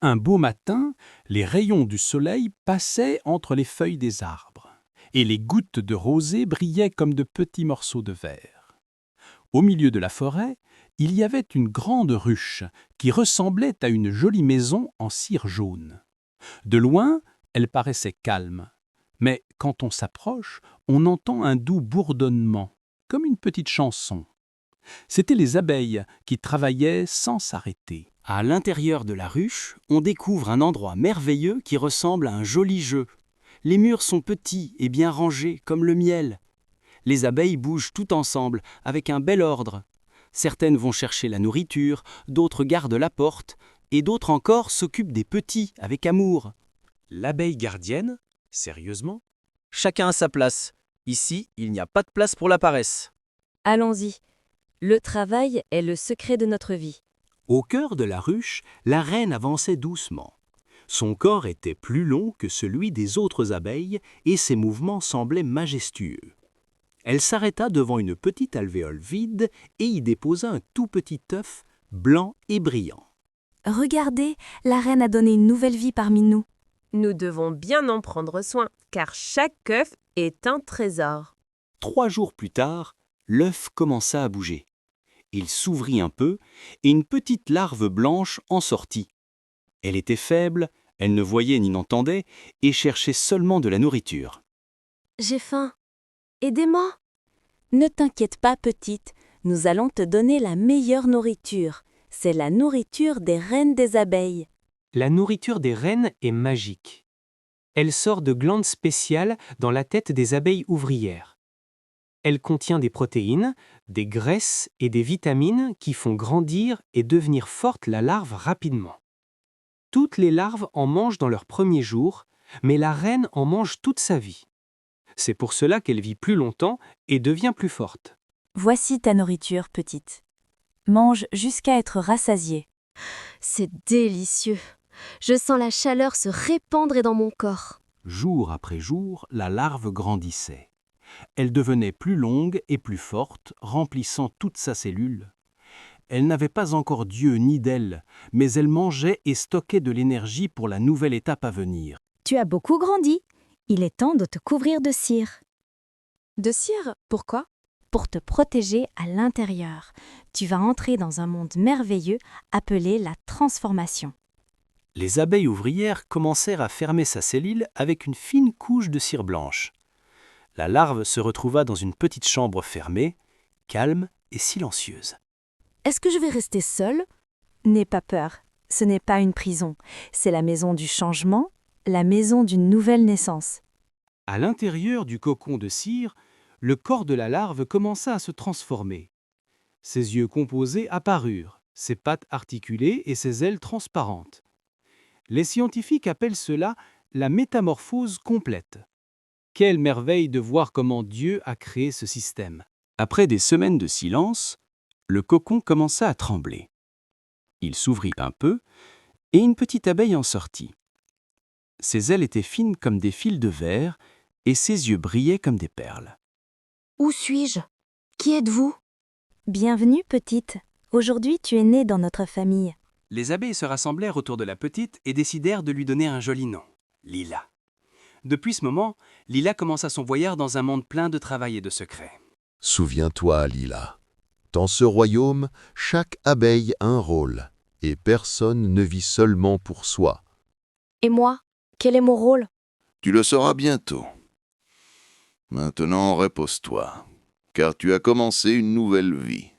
Un beau matin, les rayons du soleil passaient entre les feuilles des arbres, et les gouttes de rosée brillaient comme de petits morceaux de verre. Au milieu de la forêt, il y avait une grande ruche qui ressemblait à une jolie maison en cire jaune. De loin, elle paraissait calme, mais quand on s'approche, on entend un doux bourdonnement, comme une petite chanson. C'étaient les abeilles qui travaillaient sans s'arrêter. À l'intérieur de la ruche, on découvre un endroit merveilleux qui ressemble à un joli jeu. Les murs sont petits et bien rangés, comme le miel. Les abeilles bougent tout ensemble, avec un bel ordre. Certaines vont chercher la nourriture, d'autres gardent la porte, et d'autres encore s'occupent des petits, avec amour. L'abeille gardienne, sérieusement? Chacun à sa place. Ici, il n'y a pas de place pour la paresse. Allons-y. Le travail est le secret de notre vie. Au cœur de la ruche, la reine avançait doucement. Son corps était plus long que celui des autres abeilles et ses mouvements semblaient majestueux. Elle s'arrêta devant une petite alvéole vide et y déposa un tout petit œuf blanc et brillant. Regardez, la reine a donné une nouvelle vie parmi nous. Nous devons bien en prendre soin, car chaque œuf est un trésor. 3 jours plus tard, l'œuf commença à bouger. Il s'ouvrit un peu et une petite larve blanche en sortit. Elle était faible, elle ne voyait ni n'entendait et cherchait seulement de la nourriture. J'ai faim. Aidez-moi. Ne t'inquiète pas, petite, nous allons te donner la meilleure nourriture. C'est la nourriture des reines des abeilles. La nourriture des reines est magique. Elle sort de glandes spéciales dans la tête des abeilles ouvrières. Elle contient des protéines, des graisses et des vitamines qui font grandir et devenir forte la larve rapidement. Toutes les larves en mangent dans leur premier jour, mais la reine en mange toute sa vie. C'est pour cela qu'elle vit plus longtemps et devient plus forte. Voici ta nourriture, petite. Mange jusqu'à être rassasiée. C'est délicieux. Je sens la chaleur se répandre dans mon corps. Jour après jour, la larve grandissait. Elle devenait plus longue et plus forte, remplissant toute sa cellule. Elle n'avait pas encore d'yeux ni d'ailes, mais elle mangeait et stockait de l'énergie pour la nouvelle étape à venir. Tu as beaucoup grandi. Il est temps de te couvrir de cire. De cire, pourquoi? Pour te protéger à l'intérieur. Tu vas entrer dans un monde merveilleux appelé la transformation. Les abeilles ouvrières commencèrent à fermer sa cellule avec une fine couche de cire blanche. La larve se retrouva dans une petite chambre fermée, calme et silencieuse. Est-ce que je vais rester seule? N'aie pas peur. Ce n'est pas une prison. C'est la maison du changement, la maison d'une nouvelle naissance. À l'intérieur du cocon de cire, le corps de la larve commença à se transformer. Ses yeux composés apparurent, ses pattes articulées et ses ailes transparentes. Les scientifiques appellent cela la métamorphose complète. Quelle merveille de voir comment Dieu a créé ce système. Après des semaines de silence, le cocon commença à trembler. Il s'ouvrit un peu et une petite abeille en sortit. Ses ailes étaient fines comme des fils de verre et ses yeux brillaient comme des perles. Où suis-je? Qui êtes-vous? Bienvenue, petite. Aujourd'hui, tu es née dans notre famille. Les abeilles se rassemblèrent autour de la petite et décidèrent de lui donner un joli nom, Lila. Depuis ce moment, Lila commença son voyage dans un monde plein de travail et de secrets. Souviens-toi, Lila, dans ce royaume, chaque abeille a un rôle, et personne ne vit seulement pour soi. Et moi? Quel est mon rôle? Tu le sauras bientôt. Maintenant, repose-toi, car tu as commencé une nouvelle vie.